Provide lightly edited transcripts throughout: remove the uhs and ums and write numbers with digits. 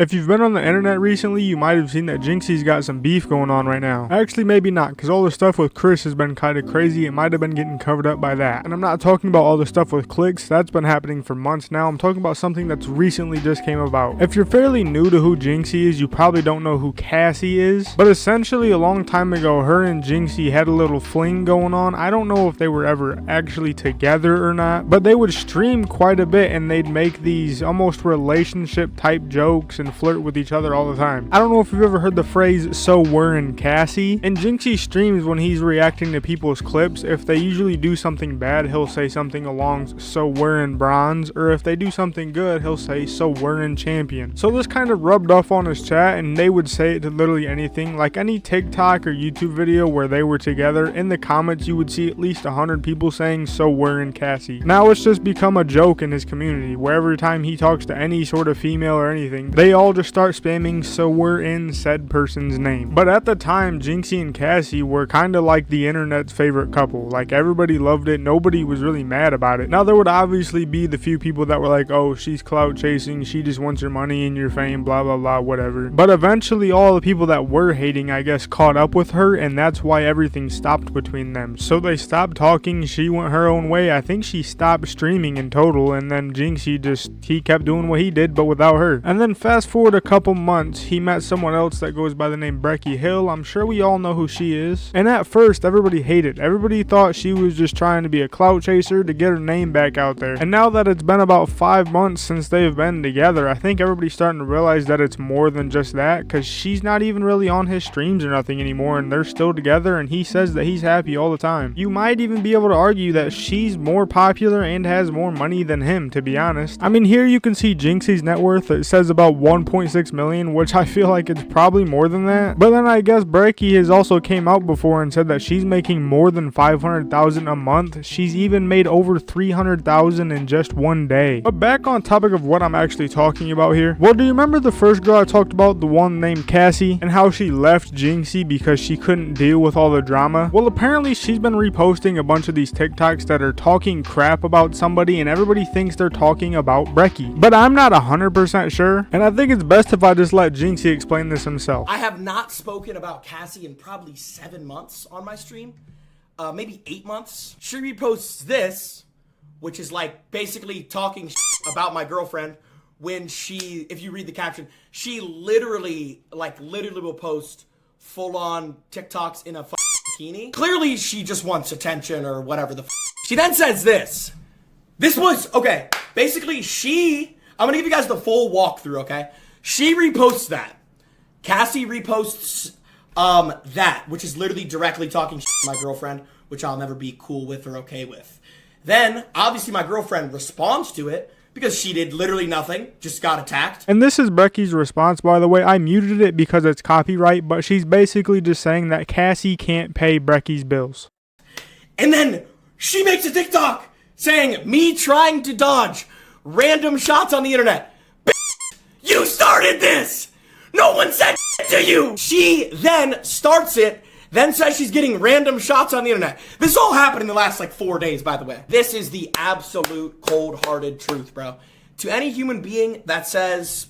If you've been on the internet recently, you might have seen that Jynxzi's got some beef going on right now. Actually, maybe not, because all the stuff with Chris has been kind of crazy. It might have been getting covered up by that. And I'm not talking about all the stuff with clicks. That's been happening for months now. I'm talking about something that's recently just came about. If you're fairly new to who Jynxzi is, you probably don't know who Cassie is. But essentially, a long time ago, her and Jynxzi had a little fling going on. I don't know if they were ever actually together or not, but they would stream quite a bit and they'd make these almost relationship type jokes and flirt with each other all the time. I don't know if you've ever heard the phrase, "so we're in Cassie." In Jynxzi streams, when he's reacting to people's clips, if they usually do something bad, he'll say something along, "so we're in bronze," or if they do something good, he'll say, "so we're in champion." So this kind of rubbed off on his chat, and they would say it to literally anything. Like any TikTok or YouTube video where they were together, in the comments you would see at least 100 people saying, "so we're in Cassie." Now it's just become a joke in his community, where every time he talks to any sort of female or anything, they all just start spamming "so we're in said person's name." But at the time, Jynxzi and Cassie were kind of like the internet's favorite couple. Like everybody loved it, nobody was really mad about it. Now there would obviously be the few people that were like, "oh, she's clout chasing, she just wants your money and your fame, blah blah blah, whatever." But eventually all the people that were hating, I guess, caught up with her, and that's why everything stopped between them. So they stopped talking, she went her own way. I think she stopped streaming in total, and then Jynxzi he kept doing what he did but without her. And then fast forward a couple months, he met someone else that goes by the name Becky Hill. I'm sure we all know who she is. And at first, everybody hated. Everybody thought she was just trying to be a clout chaser to get her name back out there. And now that it's been about 5 months since they've been together, I think everybody's starting to realize that it's more than just that, because she's not even really on his streams or nothing anymore, and they're still together, and he says that he's happy all the time. You might even be able to argue that she's more popular and has more money than him, to be honest. I mean, here you can see Jynxzi's net worth. It says about 1.6 million, which I feel like it's probably more than that. But then I guess Becky has also came out before and said that she's making more than 500,000 a month. She's even made over 300,000 in just one day. But back on topic of what I'm actually talking about here. Well, do you remember the first girl I talked about, the one named Cassie, and how she left Jynxzi because she couldn't deal with all the drama? Well, apparently she's been reposting a bunch of these TikToks that are talking crap about somebody, and everybody thinks they're talking about Becky. But I'm not 100% sure, and I think it's best if I just let Jynxzi explain this himself. I have not spoken about Cassie in probably 7 months on my stream. Maybe 8 months. She reposts this, which is like basically talking about my girlfriend, when she, if you read the caption, she literally will post full-on TikToks in a bikini. Clearly she just wants attention or whatever the She then says this. This was, okay, basically I'm gonna give you guys the full walkthrough, okay? She reposts that. Cassie reposts that, which is literally directly talking to my girlfriend, which I'll never be cool with or okay with. Then, obviously my girlfriend responds to it, because she did literally nothing, just got attacked. And this is Becky's response, by the way. I muted it because it's copyright, but she's basically just saying that Cassie can't pay Becky's bills. And then she makes a TikTok saying, me trying to dodge random shots on the internet. You started this! No one said to you! She then starts it, then says she's getting random shots on the internet. This all happened in the last 4 days, by the way. This is the absolute cold-hearted truth, bro. To any human being that says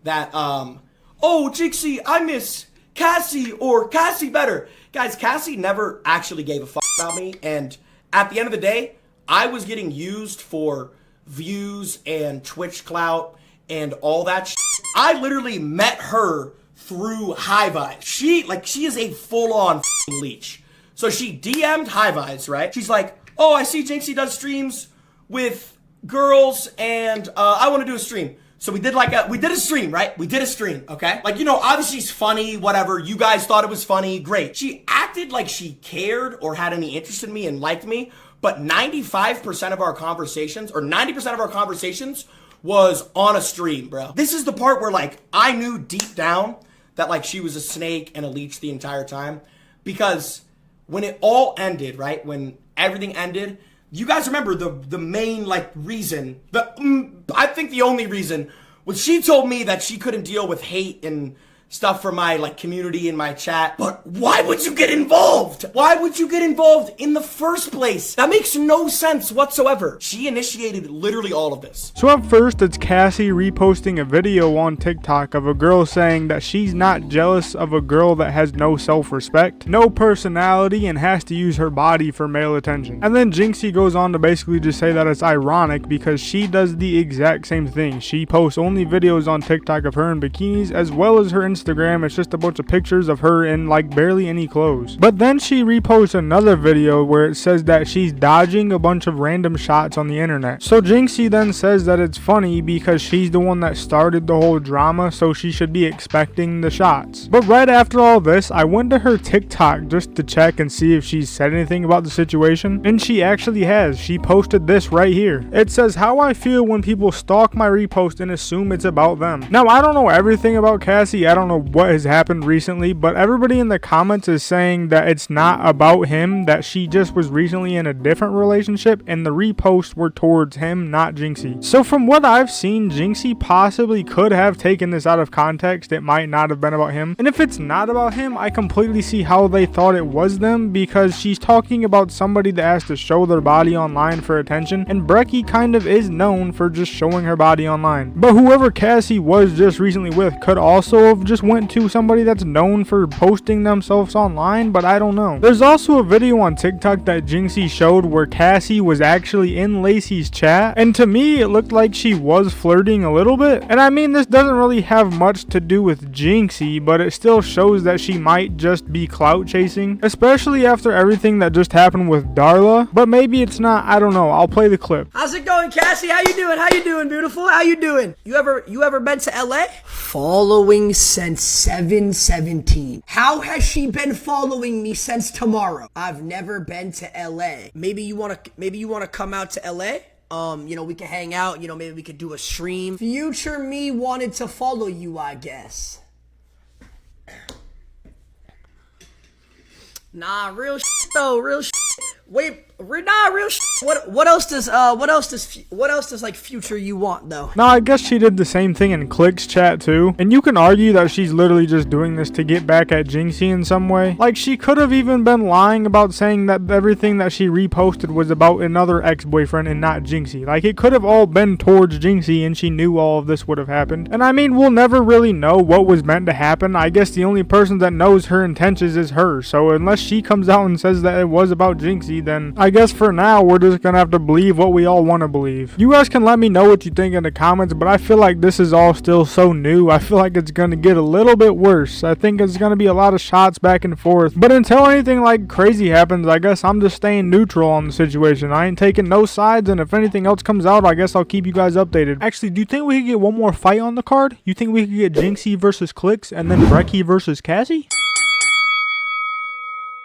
that, oh, Jynxzi, I miss Cassie, or Cassie better. Guys, Cassie never actually gave a fuck about me, and at the end of the day, I was getting used for views and Twitch clout and all that shit. I literally met her through Highvice. She is a full-on leech. So she DM'd Highvice, right? She's like, oh, I see Jynxzi does streams with girls, and I want to do a stream. So we did a stream, right? We did a stream, okay? Obviously she's funny, whatever. You guys thought it was funny, great. She acted like she cared or had any interest in me and liked me, but 95% of our conversations, or 90% of our conversations, was on a stream, bro. This is the part where, I knew deep down that, she was a snake and a leech the entire time. Because when it all ended, right? When everything ended, you guys remember the main, reason, I think the only reason, was she told me that she couldn't deal with hate and stuff from my like community in my chat. But why would you get involved? Why would you get involved in the first place? That makes no sense whatsoever. She initiated literally all of this. So at first it's Cassie reposting a video on TikTok of a girl saying that she's not jealous of a girl that has no self-respect, no personality, and has to use her body for male attention. And then Jynxzi goes on to basically just say that it's ironic because she does the exact same thing. She posts only videos on TikTok of her in bikinis, as well as her Instagram. It's just a bunch of pictures of her in like barely any clothes. But then she reposts another video where it says that she's dodging a bunch of random shots on the internet. So Jynxzi then says that it's funny because she's the one that started the whole drama, so she should be expecting the shots. But right after all this, I went to her TikTok just to check and see if she's said anything about the situation, and she actually has. She posted this right here. It says, "How I feel when people stalk my repost and assume it's about them." Now, I don't know everything about Cassie. I don't know what has happened recently, but everybody in the comments is saying that it's not about him, that she just was recently in a different relationship and the reposts were towards him, not Jynxzi. So from what I've seen, Jynxzi possibly could have taken this out of context. It might not have been about him. And if it's not about him, I completely see how they thought it was them, because she's talking about somebody that has to show their body online for attention, and Brecky kind of is known for just showing her body online. But whoever Cassie was just recently with could also have just went to somebody that's known for posting themselves online, but I don't know. There's also a video on TikTok that Jynxzi showed where Cassie was actually in Lacey's chat, and to me it looked like she was flirting a little bit. And I mean, this doesn't really have much to do with Jynxzi, but it still shows that she might just be clout chasing, especially after everything that just happened with Darla. But maybe it's not, I don't know. I'll play the clip. How's it going, Cassie? How you doing? How you doing, beautiful? How you doing? You ever been to LA? Following since 7/17. How has she been following me since tomorrow? I've never been to LA. Maybe you wanna come out to LA? We can hang out, maybe we could do a stream. Future me wanted to follow you, I guess. Nah, real shit though, real shit. Wait, real shit. What else does like future you want though? Now, I guess she did the same thing in Click's chat too. And you can argue that she's literally just doing this to get back at Jynxzi in some way. Like, she could have even been lying about saying that everything that she reposted was about another ex-boyfriend and not Jynxzi. Like, it could have all been towards Jynxzi and she knew all of this would have happened. And I mean, we'll never really know what was meant to happen. I guess the only person that knows her intentions is her. So unless she comes out and says that it was about Jynxzi, then I guess for now we're just gonna have to believe what we all want to believe. You guys can let me know what you think in the comments, but I feel like this is all still so new. I feel like it's gonna get a little bit worse. I think it's gonna be a lot of shots back and forth. But until anything like crazy happens, I guess I'm just staying neutral on the situation. I ain't taking no sides, and if anything else comes out, I guess I'll keep you guys updated. Actually, do you think we could get one more fight on the card? You think we could get Jynxzi versus Clicks and then Brecky versus Cassie?